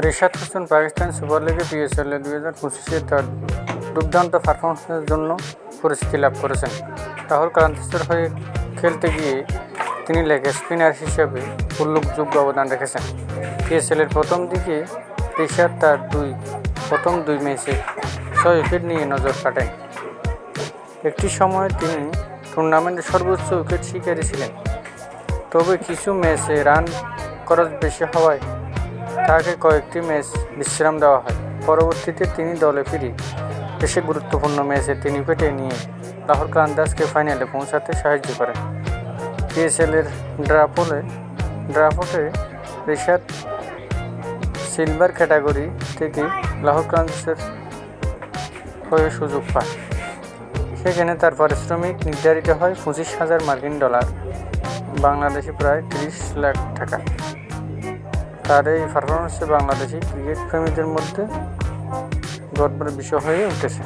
Rishad Hossain Pakistan super লিগে PSL 2025-এ তার দুর্দান্ত পারফরম্যান্সের জন্য পরিচিতি লাভ করেছেন। রাহুল ক্রান্তিসের হয়ে খেলতে গিয়ে তিনি লেগ স্পিনার হিসেবে উল্লেখযোগ্য অবদান রেখেছেন। পিএসএলের প্রথম দিকে রিশাদ তার প্রথম দুই ম্যাচে 6 উইকেট নিয়ে নজর কাটেন। একটি সময়ে তিনি টুর্নামেন্টের সর্বোচ্চ উইকেট শিকারী ছিলেন। তবে কিছু ম্যাচে রান খরচ বেশি হওয়ায় তাকে কয়েকটি ম্যাচ বিশ্রাম দেওয়া হয়। পরবর্তীতে তিনি দলে ফিরে এসে গুরুত্বপূর্ণ ম্যাচে 3 উইকেট নিয়ে লাহোর কালান্দার্সকে ফাইনালে পৌঁছাতে সাহায্য করেন। পিএসএলের ড্রাফটে রিশাদ সিলভার ক্যাটাগরি থেকে লাহোর কালান্দার্সের হয়ে সুযোগ পান। সেখানে তার পারিশ্রমিক নির্ধারিত হয় $25,000, বাংলাদেশে প্রায় 30 লাখ টাকা। তার এই পারফরম্যান্সে বাংলাদেশি ক্রিকেট প্রেমীদের মধ্যে গর্বের বিষয় হয়ে উঠেছে।